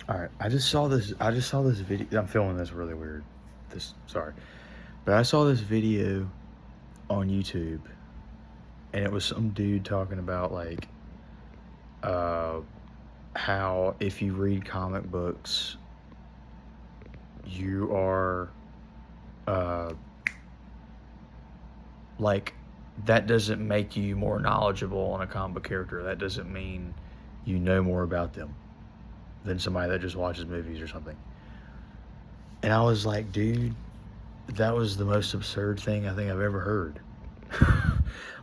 All right, I just saw this. video. I'm feeling this really weird. Sorry, but I saw this video on YouTube, and it was some dude talking about like uh, how if you read comic books, you are uh, like that doesn't make you more knowledgeable on a comic book character. That doesn't mean you know more about them than somebody that just watches movies or something. And I was like, dude, that was the most absurd thing I think I've ever heard.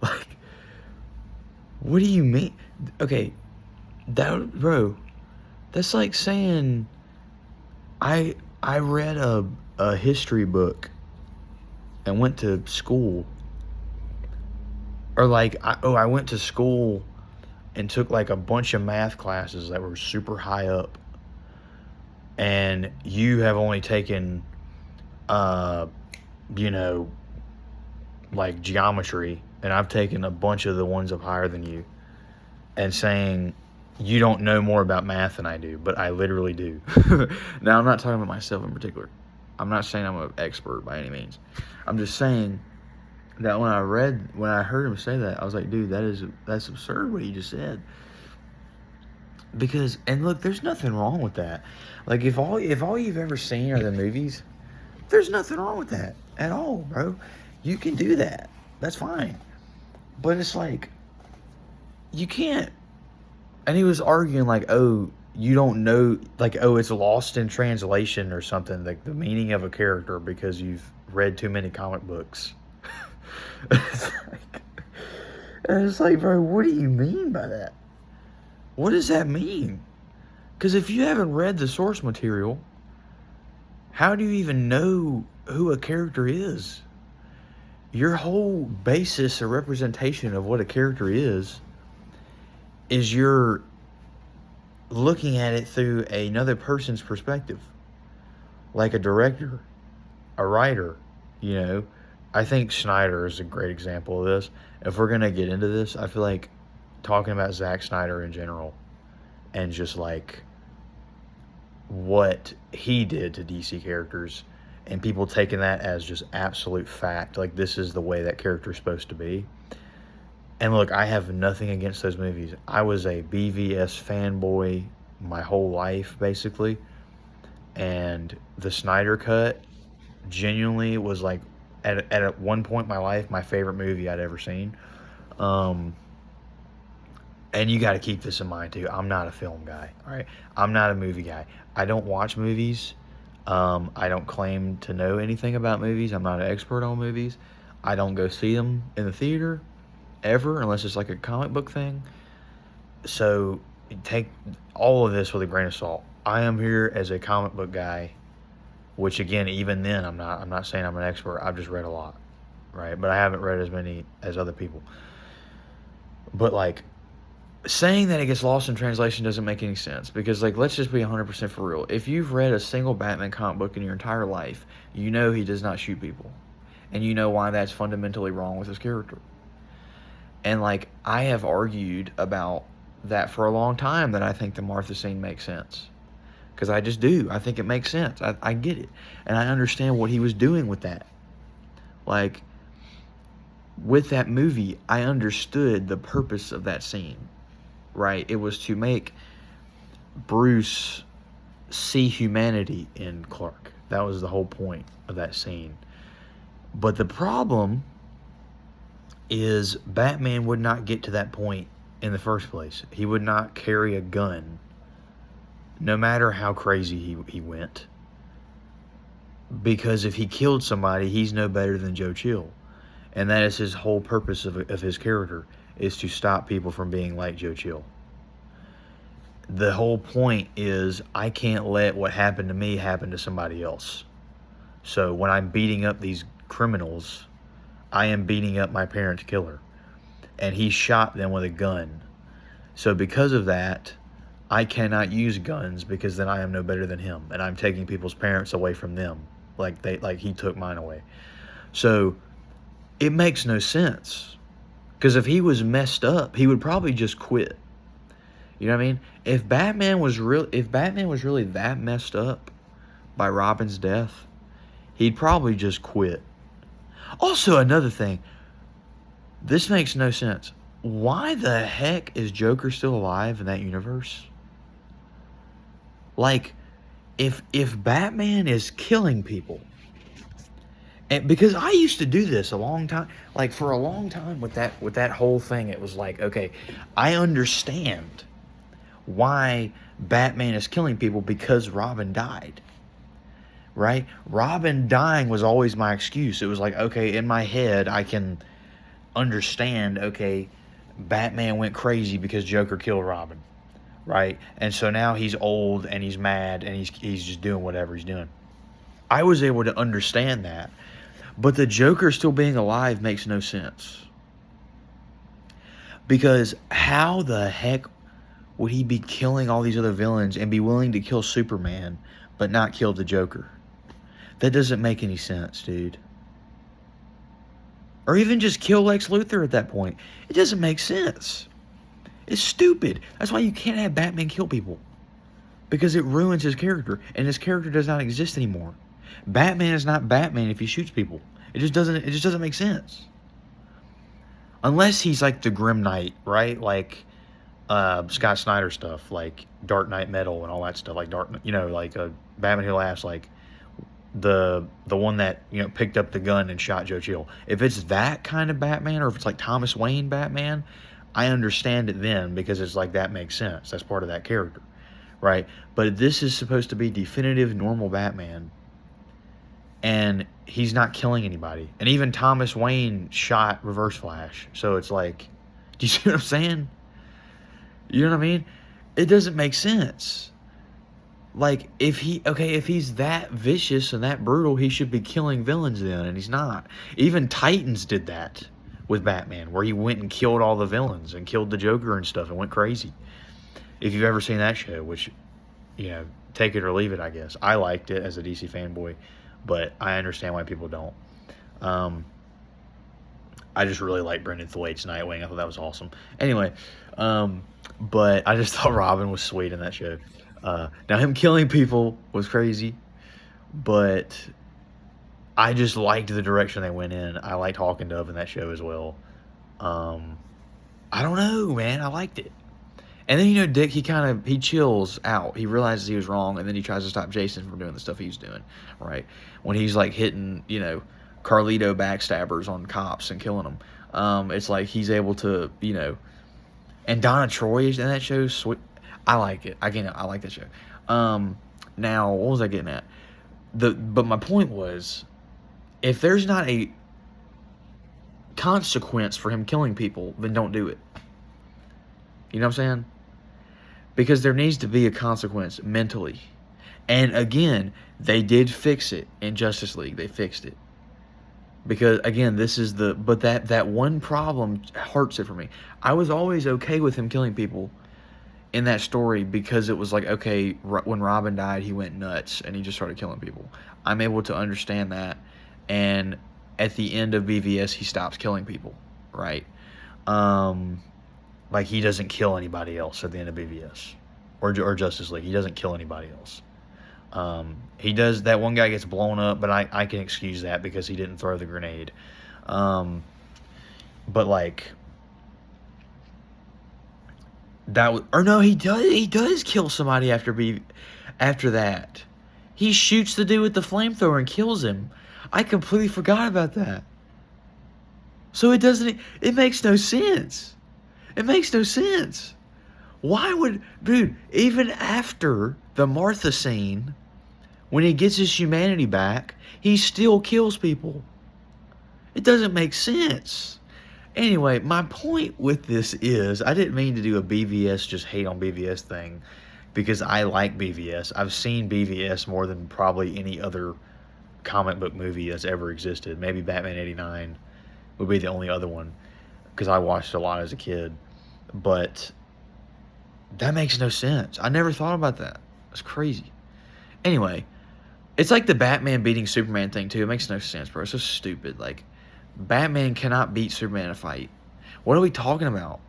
Like, what do you mean? Okay, bro, that's like saying I read a history book and went to school, or like I went to school and took like a bunch of math classes that were super high up, and you have only taken you know, like geometry, and I've taken a bunch of the ones up higher than you, and saying you don't know more about math than I do, but I literally do. Now, I'm not talking about myself in particular. I'm not saying I'm an expert by any means. I'm just saying that when I heard him say that, I was like, dude, that's absurd what he just said. Because, and look, there's nothing wrong with that. Like, if all you've ever seen are the movies, there's nothing wrong with that at all, bro. You can do that. That's fine. But it's like, you can't. And he was arguing like, oh, you don't know, like, oh, it's lost in translation or something, like the meaning of a character because you've read too many comic books. It's like, bro, what do you mean by that? What does that mean? Because if you haven't read the source material, how do you even know who a character is? Your whole basis or representation of what a character is you're looking at it through another person's perspective. Like a director, a writer, you know. I think Snyder is a great example of this. If we're going to get into this, I feel like talking about Zack Snyder in general and just like what he did to DC characters and people taking that as just absolute fact, like this is the way that character is supposed to be. And look, I have nothing against those movies. I was a BVS fanboy my whole life, basically. And the Snyder Cut genuinely was like, at one point in my life, my favorite movie I'd ever seen. And you got to keep this in mind, too. I'm not a film guy, all right? I'm not a movie guy. I don't watch movies. I don't claim to know anything about movies. I'm not an expert on movies. I don't go see them in the theater ever, unless it's like a comic book thing. So take all of this with a grain of salt. I am here as a comic book guy, which again, even then, I'm not saying I'm an expert. I've just read a lot, right? But I haven't read as many as other people. But like, saying that it gets lost in translation doesn't make any sense, because like, let's just be 100% for real. If you've read a single Batman comic book in your entire life, you know he does not shoot people, and you know why that's fundamentally wrong with his character. And like, I have argued about that for a long time, that I think the Martha scene makes sense. Because I just do. I think it makes sense. I get it. And I understand what he was doing with that. Like, with that movie, I understood the purpose of that scene. Right? It was to make Bruce see humanity in Clark. That was the whole point of that scene. But the problem is Batman would not get to that point in the first place. He would not carry a gun, no matter how crazy he went. Because if he killed somebody, he's no better than Joe Chill. And that is his whole purpose of his character, is to stop people from being like Joe Chill. The whole point is, I can't let what happened to me happen to somebody else. So when I'm beating up these criminals, I am beating up my parents' killer. And he shot them with a gun. So because of that, I cannot use guns, because then I am no better than him. And I'm taking people's parents away from them. Like he took mine away. So it makes no sense. Because if he was messed up, he would probably just quit. You know what I mean? If Batman was really that messed up by Robin's death, he'd probably just quit. Also, another thing, this makes no sense. Why the heck is Joker still alive in that universe? Like, if Batman is killing people, and because I used to do this a long time, like for a long time with that whole thing, it was like, okay, I understand why Batman is killing people because Robin died. Right? Robin dying was always my excuse. It was like, okay, in my head, I can understand, okay, Batman went crazy because Joker killed Robin. Right? And so now he's old and he's mad and he's just doing whatever he's doing. I was able to understand that. But the Joker still being alive makes no sense. Because how the heck would he be killing all these other villains and be willing to kill Superman but not kill the Joker? That doesn't make any sense, dude. Or even just kill Lex Luthor at that point. It doesn't make sense. It's stupid. That's why you can't have Batman kill people. Because it ruins his character. And his character does not exist anymore. Batman is not Batman if he shoots people. It just doesn't make sense. Unless he's like the Grim Knight, right? Like Scott Snyder stuff, like Dark Knight Metal and all that stuff, like Batman Who Laughs, like the one that picked up the gun and shot Joe Chill. If it's that kind of Batman, or if it's like Thomas Wayne Batman, I understand it then, because it's like that makes sense. That's part of that character, right? But this is supposed to be definitive normal Batman, and he's not killing anybody. And even Thomas Wayne shot Reverse Flash, so it's like, do you see what I'm saying? You know what I mean? It doesn't make sense. Like, if he's that vicious and that brutal, he should be killing villains then, and he's not. Even Titans did that with Batman, where he went and killed all the villains and killed the Joker and stuff and went crazy. If you've ever seen that show, which, take it or leave it, I guess. I liked it as a DC fanboy, but I understand why people don't. I just really like Brendan Thwaites' Nightwing. I thought that was awesome. Anyway, but I just thought Robin was sweet in that show. Now, him killing people was crazy, but I just liked the direction they went in. I liked Hawk and Dove in that show as well. I don't know, man. I liked it. And then, Dick, he chills out. He realizes he was wrong, and then he tries to stop Jason from doing the stuff he's doing, right? When he's, like, hitting, Carlito backstabbers on cops and killing them. It's like he's able to, and Donna Troy is in that show. Sweet. I like it. I like that show. Now, what was I getting at? But my point was, if there's not a consequence for him killing people, then don't do it. You know what I'm saying? Because there needs to be a consequence mentally. And again, they did fix it in Justice League. They fixed it. Because, again, but that one problem hurts it for me. I was always okay with him killing people in that story, because it was like, okay, when Robin died, he went nuts and he just started killing people. I'm able to understand that, and at the end of BVS, he stops killing people, right? Like, he doesn't kill anybody else at the end of BVS or Justice League. He doesn't kill anybody else. He does. That one guy gets blown up, but I can excuse that because he didn't throw the grenade. But like, he does kill somebody after that. He shoots the dude with the flamethrower and kills him. I completely forgot about that. So it makes no sense. It makes no sense. Why would, dude, even after the Martha scene, when he gets his humanity back, he still kills people. It doesn't make sense. Anyway, my point with this is, I didn't mean to do a BVS just hate on BVS thing, because I like BVS. I've seen BVS more than probably any other comic book movie that's ever existed. Maybe Batman 89 would be the only other one, because I watched a lot as a kid. But that makes no sense. I never thought about that. It's crazy. Anyway, it's like the Batman beating Superman thing too. It makes no sense, bro. It's so stupid. Like, Batman cannot beat Superman in a fight. What are we talking about?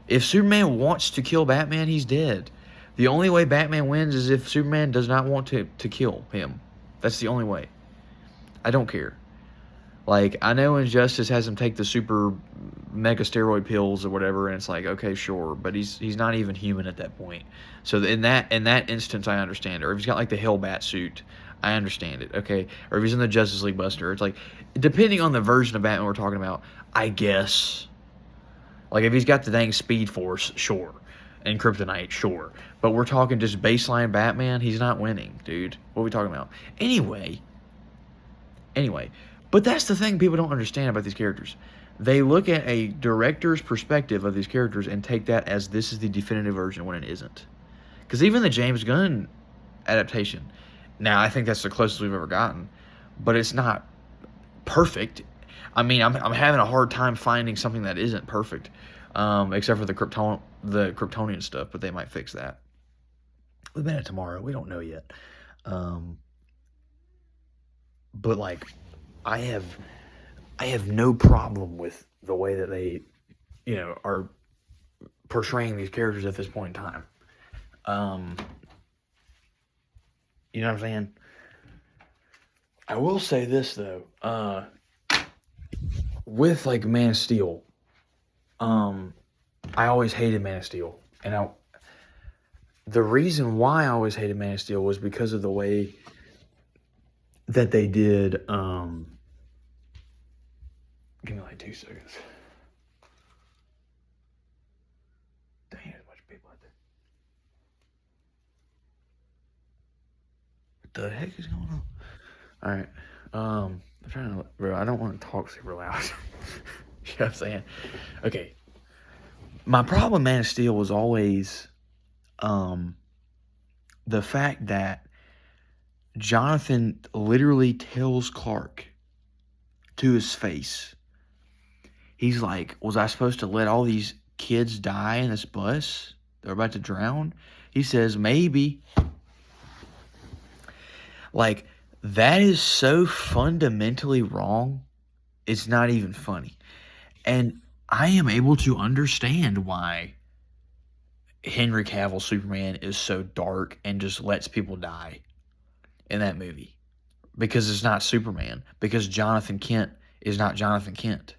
If Superman wants to kill Batman, he's dead. The only way Batman wins is if Superman does not want to kill him. That's the only way. I don't care. Like, I know Injustice has him take the super mega steroid pills or whatever, and it's like, okay, sure, but he's not even human at that point. So in that instance, I understand it. Or if he's got like the Hellbat suit, I understand it. Okay, or if he's in the Justice League Buster, it's like, depending on the version of Batman we're talking about, I guess. Like, if he's got the dang Speed Force, sure, and Kryptonite, sure, but we're talking just baseline Batman. He's not winning, dude. What are we talking about? Anyway. But that's the thing people don't understand about these characters. They look at a director's perspective of these characters and take that as this is the definitive version when it isn't. Because even the James Gunn adaptation, now I think that's the closest we've ever gotten, but it's not perfect. I mean, I'm having a hard time finding something that isn't perfect, except for the Kryptonian stuff, but they might fix that. We've been at tomorrow. We don't know yet. But like, I have no problem with the way that they, are portraying these characters at this point in time. You know what I'm saying? I will say this though, with like Man of Steel, I always hated Man of Steel, and the reason why I always hated Man of Steel was because of the way that they did. Give me like 2 seconds. Dang, there's a bunch of people out there. What the heck is going on? All right. I'm trying to, bro, I don't want to talk super loud. You know what I'm saying? Okay. My problem with Man of Steel was always the fact that Jonathan literally tells Clark to his face, he's like, was I supposed to let all these kids die in this bus? They're about to drown? He says, maybe. Like, that is so fundamentally wrong, it's not even funny. And I am able to understand why Henry Cavill's Superman is so dark and just lets people die in that movie. Because it's not Superman. Because Jonathan Kent is not Jonathan Kent.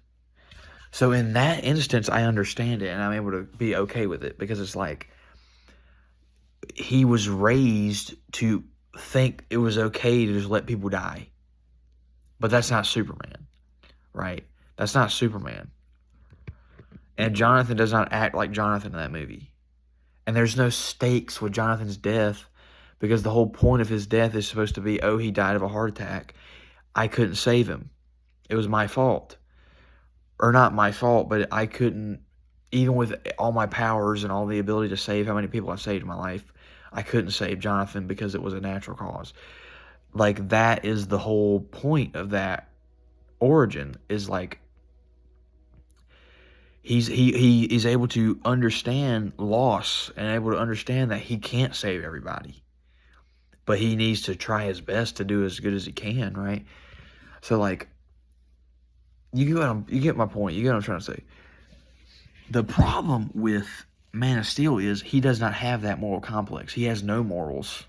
So in that instance, I understand it, and I'm able to be okay with it. Because it's like, he was raised to think it was okay to just let people die. But that's not Superman, right? That's not Superman. And Jonathan does not act like Jonathan in that movie. And there's no stakes with Jonathan's death, because the whole point of his death is supposed to be, oh, he died of a heart attack. I couldn't save him. It was my fault. Or not my fault, but I couldn't, even with all my powers and all the ability to save how many people I've saved in my life, I couldn't save Jonathan because it was a natural cause. Like, that is the whole point of that origin, is like, he is able to understand loss and able to understand that he can't save everybody. But he needs to try his best to do as good as he can, right? So, like, you get my point. You get what I'm trying to say. The problem with Man of Steel is he does not have that moral complex. He has no morals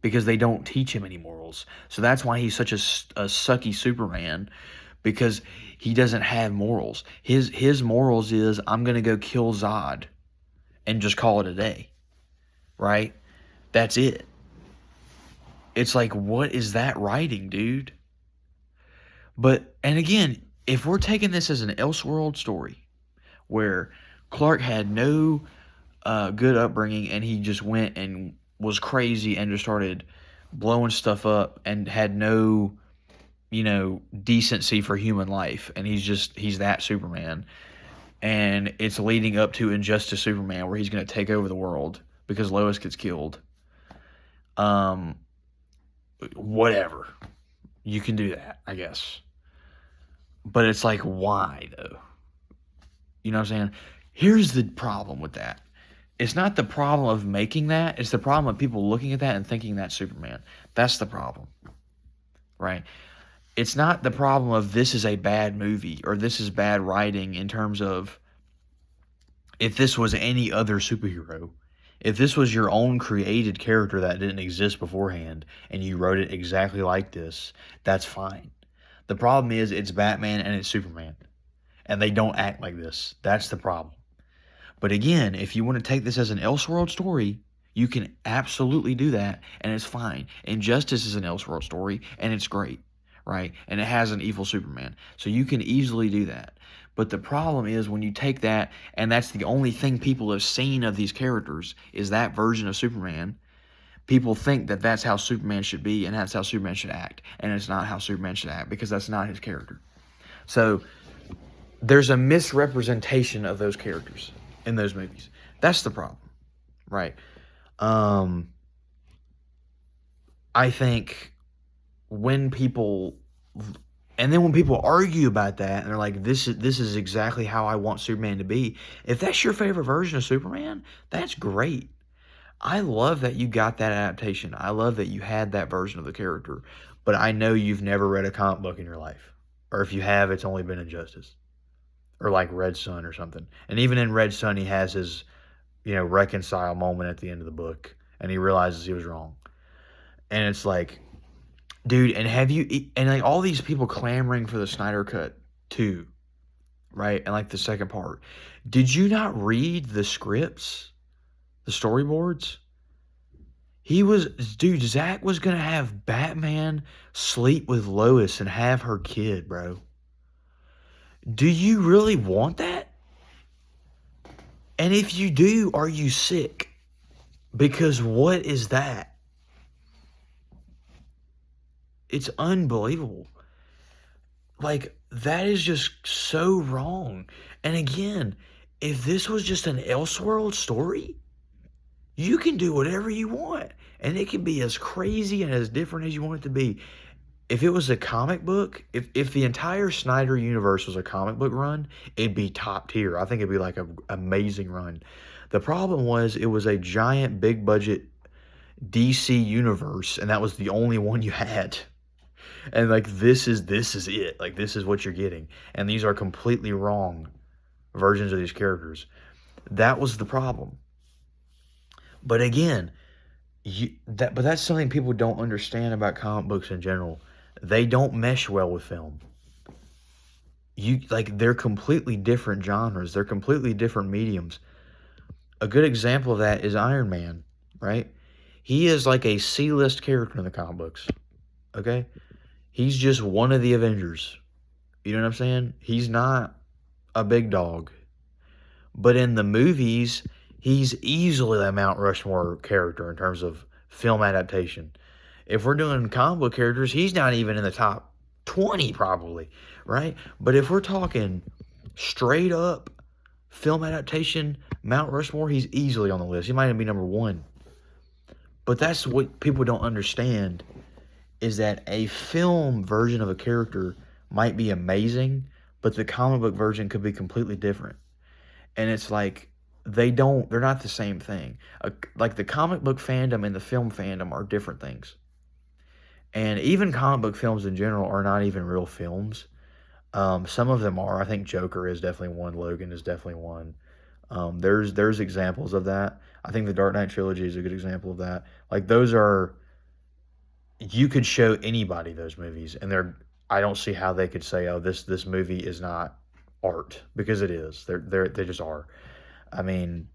because they don't teach him any morals. So that's why he's such a sucky Superman, because he doesn't have morals. His morals is, I'm going to go kill Zod and just call it a day, right? That's it. It's like, what is that writing, dude? But, and again, if we're taking this as an Elseworld story, where Clark had no good upbringing and he just went and was crazy and just started blowing stuff up and had no, decency for human life, and he's that Superman, and it's leading up to Injustice Superman, where he's going to take over the world because Lois gets killed. Whatever. You can do that, I guess. But it's like, why, though? You know what I'm saying? Here's the problem with that. It's not the problem of making that. It's the problem of people looking at that and thinking that's Superman. That's the problem, right? It's not the problem of this is a bad movie or this is bad writing in terms of if this was any other superhero, if this was your own created character that didn't exist beforehand and you wrote it exactly like this, that's fine. The problem is it's Batman and it's Superman, and they don't act like this. That's the problem. But again, if you want to take this as an Elseworld story, you can absolutely do that, and it's fine. Injustice is an Elseworld story, and it's great, right? And it has an evil Superman. So you can easily do that. But the problem is when you take that, and that's the only thing people have seen of these characters, is that version of Superman, people think that that's how Superman should be, and that's how Superman should act. And it's not how Superman should act, because that's not his character. So there's a misrepresentation of those characters in those movies. That's the problem, right? I think when people, and then when people argue about that, and they're like, this is exactly how I want Superman to be. If that's your favorite version of Superman, that's great. I love that you got that adaptation. I love that you had that version of the character. But I know you've never read a comic book in your life. Or if you have, it's only been Injustice. Or like Red Sun or something. And even in Red Sun, he has his, reconcile moment at the end of the book. And he realizes he was wrong. And it's like, dude, and like all these people clamoring for the Snyder Cut too, right? And like the second part. Did you not read the scripts? The storyboards? Zack was going to have Batman sleep with Lois and have her kid, bro. Do you really want that? And if you do, are you sick? Because what is that? It's unbelievable. Like, that is just so wrong. And again, if this was just an Elseworld story, you can do whatever you want. And it can be as crazy and as different as you want it to be. If it was a comic book, if the entire Snyder universe was a comic book run, it'd be top tier. I think it'd be like an amazing run. The problem was it was a giant, big budget DC universe, and that was the only one you had. And like this is it. Like this is what you're getting. And these are completely wrong versions of these characters. That was the problem. But again, but that's something people don't understand about comic books in general. They don't mesh well with film. They're completely different genres. They're completely different mediums. A good example of that is Iron Man, right? He is like a C-list character in the comic books. Okay? He's just one of the Avengers. You know what I'm saying? He's not a big dog. But in the movies, he's easily a Mount Rushmore character in terms of film adaptation. If we're doing comic book characters, he's not even in the top 20 probably, right? But if we're talking straight up film adaptation, Mount Rushmore, he's easily on the list. He might even be number 1. But that's what people don't understand, is that a film version of a character might be amazing, but the comic book version could be completely different. And it's like, they're not the same thing. Like the comic book fandom and the film fandom are different things. And even comic book films in general are not even real films. Some of them are. I think Joker is definitely one. Logan is definitely one. There's examples of that. I think the Dark Knight trilogy is a good example of that. Like those are, you could show anybody those movies, and I don't see how they could say, oh, this movie is not art, because it is. They just are. I mean,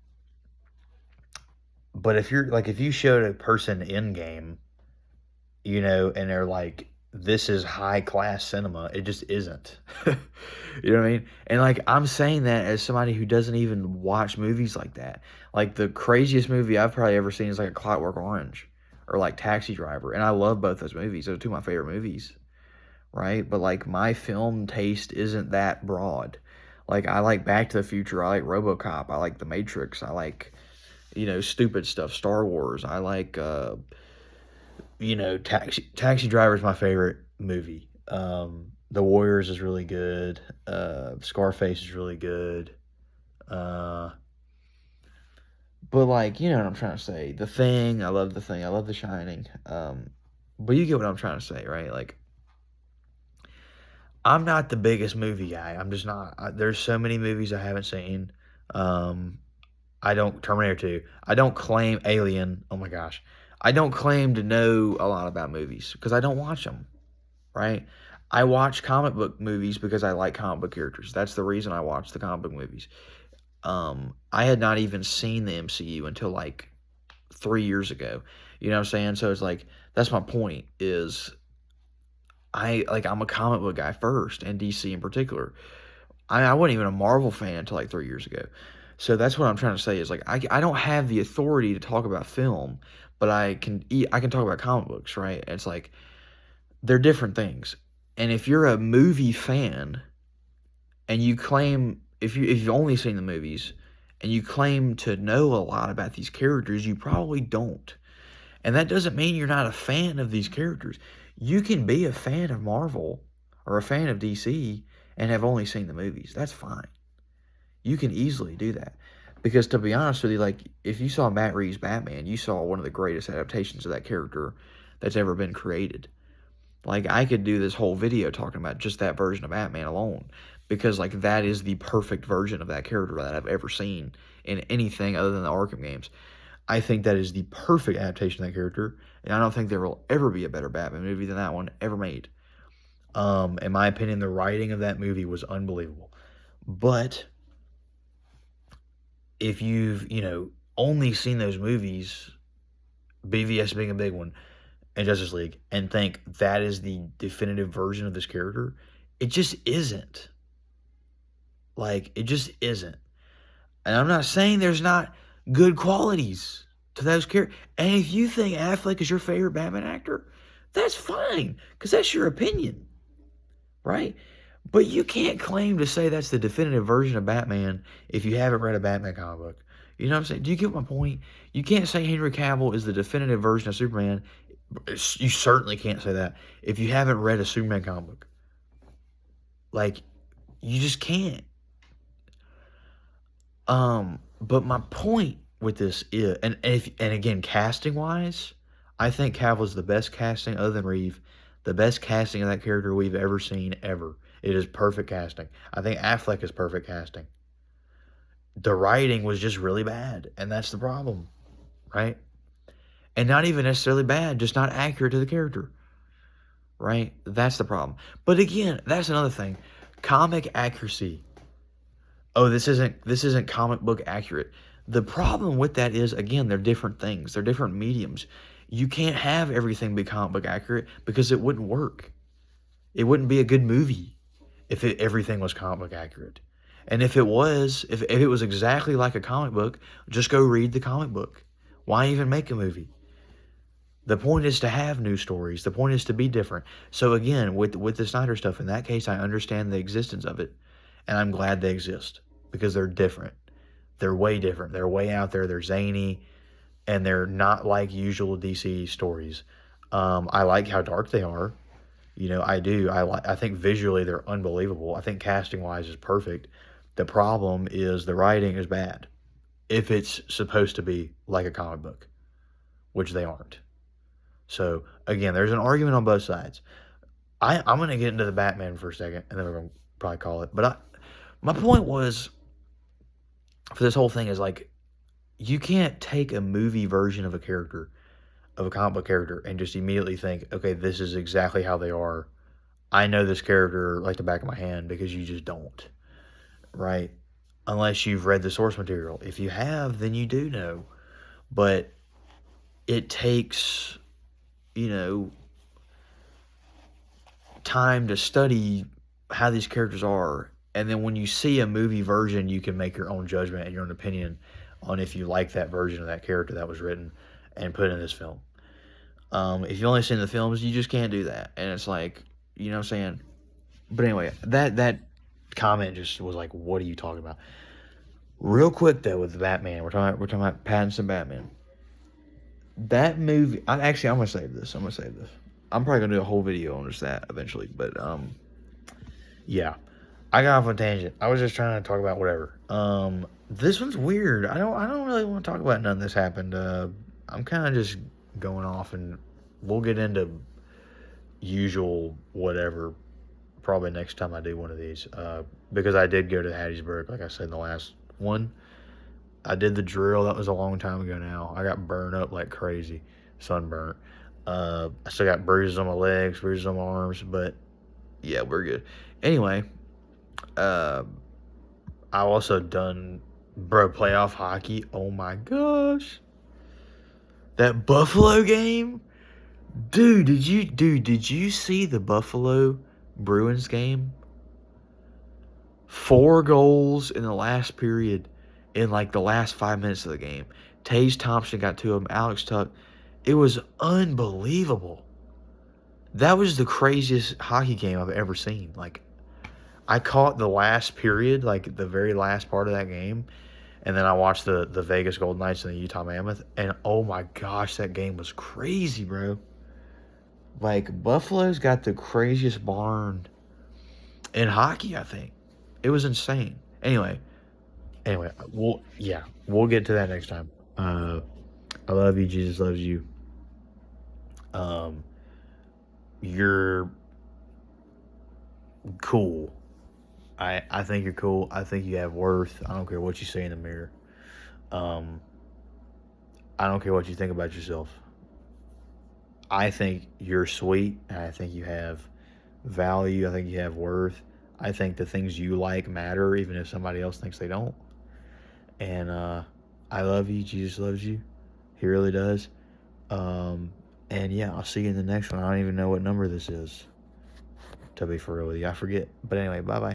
but if you showed a person Endgame, and they're like, this is high class cinema, it just isn't. You know what I mean? And like, I'm saying that as somebody who doesn't even watch movies like that. Like the craziest movie I've probably ever seen is like A Clockwork Orange or like Taxi Driver. And I love both those movies. Those are two of my favorite movies. Right? But like my film taste isn't that broad. Like I like Back to the Future. I like RoboCop. I like The Matrix. I like, stupid stuff. Star Wars. I like, Taxi Driver is my favorite movie. The Warriors is really good. Scarface is really good. But like, you know what I'm trying to say. The Thing, I love The Thing. I love The Shining. But you get what I'm trying to say, right? Like, I'm not the biggest movie guy. I'm just not. There's so many movies I haven't seen. I don't Terminator 2. I don't claim Alien. Oh my gosh. I don't claim to know a lot about movies because I don't watch them, right? I watch comic book movies because I like comic book characters. That's the reason I watch the comic book movies. I had not even seen the MCU until like 3 years ago. You know what I'm saying? So it's like that's my point is I'm a comic book guy first and DC in particular. I wasn't even a Marvel fan until like 3 years ago. So that's what I'm trying to say is like I don't have the authority to talk about film, but I can talk about comic books, right? It's like they're different things. And if you're a movie fan and you claim if you've only seen the movies and you claim to know a lot about these characters, you probably don't. And that doesn't mean you're not a fan of these characters. You can be a fan of Marvel or a fan of DC and have only seen the movies. That's fine. You can easily do that. Because to be honest with you, like if you saw Matt Reeves' Batman, you saw one of the greatest adaptations of that character that's ever been created. Like I could do this whole video talking about just that version of Batman alone. Because like that is the perfect version of that character that I've ever seen in anything other than the Arkham games. I think that is the perfect adaptation of that character, and I don't think there will ever be a better Batman movie than that one ever made. In my opinion, the writing of that movie was unbelievable. But if you've, only seen those movies, BVS being a big one, and Justice League, and think that is the definitive version of this character, it just isn't. Like, it just isn't. And I'm not saying there's not good qualities to those characters. And if you think Affleck is your favorite Batman actor, that's fine, because that's your opinion, right? But you can't claim to say that's the definitive version of Batman if you haven't read a Batman comic book. You know what I'm saying? Do you get my point? You can't say Henry Cavill is the definitive version of Superman. You certainly can't say that if you haven't read a Superman comic book. Like, you just can't. But my point with this is, and again, casting wise, I think Cavill's the best casting other than Reeve, the best casting of that character we've ever seen ever. It is perfect casting. I think Affleck is perfect casting. The writing was just really bad, and that's the problem, right? And not even necessarily bad, just not accurate to the character, right? That's the problem. But again, that's another thing. Comic accuracy. Oh, this isn't comic book accurate. The problem with that is, again, they're different things. They're different mediums. You can't have everything be comic book accurate because it wouldn't work. It wouldn't be a good movie if everything was comic book accurate. And if it was exactly like a comic book, just go read the comic book. Why even make a movie? The point is to have new stories. The point is to be different. So again, with the Snyder stuff, in that case, I understand the existence of it. And I'm glad they exist because they're different. They're way different. They're way out there. They're zany. And they're not like usual DC stories. I like how dark they are. I do. I think visually they're unbelievable. I think casting-wise is perfect. The problem is the writing is bad. If it's supposed to be like a comic book, which they aren't. So, again, there's an argument on both sides. I'm going to get into the Batman for a second, and then we're going to probably call it. But my point was, for this whole thing is like, you can't take a movie version of a character, of a comic book character, and just immediately think, okay, this is exactly how they are. I know this character like the back of my hand, because you just don't, right? Unless you've read the source material. If you have, then you do know. But it takes, time to study how these characters are. And then when you see a movie version, you can make your own judgment and your own opinion on if you like that version of that character that was written and put in this film. If you've only seen the films, you just can't do that. And it's like, you know what I'm saying? But anyway, that comment just was like, what are you talking about? Real quick though, with Batman, we're talking about Pattinson Batman. That movie, I'm gonna save this. I'm probably gonna do a whole video on just that eventually. But yeah, I got off on a tangent. I was just trying to talk about whatever. This one's weird. I don't really want to talk about none of this happened. I'm kind of just going off, and we'll get into usual whatever probably next time I do one of these. Because I did go to Hattiesburg, like I said in the last one. I did the drill. That was a long time ago now. I got burned up like crazy. Sunburnt. I still got bruises on my legs, bruises on my arms, but yeah, we're good. Anyway, I also done playoff hockey. Oh my gosh. That Buffalo game? Dude, did you see the Buffalo Bruins game? 4 goals in the last period in like the last 5 minutes of the game. Tage Thompson got 2 of them. Alex Tuck. It was unbelievable. That was the craziest hockey game I've ever seen. Like, I caught the last period, like the very last part of that game, and then I watched the Vegas Golden Knights and the Utah Mammoth, and oh my gosh, that game was crazy, bro. Like, Buffalo's got the craziest barn in hockey, I think. It was insane. Anyway, we'll get to that next time. I love you. Jesus loves you. You're cool. I think you're cool. I think you have worth. I don't care what you say in the mirror. I don't care what you think about yourself. I think you're sweet, and I think you have value. I think you have worth. I think the things you like matter, even if somebody else thinks they don't. And I love you. Jesus loves you. He really does. And yeah, I'll see you in the next one. I don't even know what number this is, to be for real with you. I forget. But anyway, bye-bye.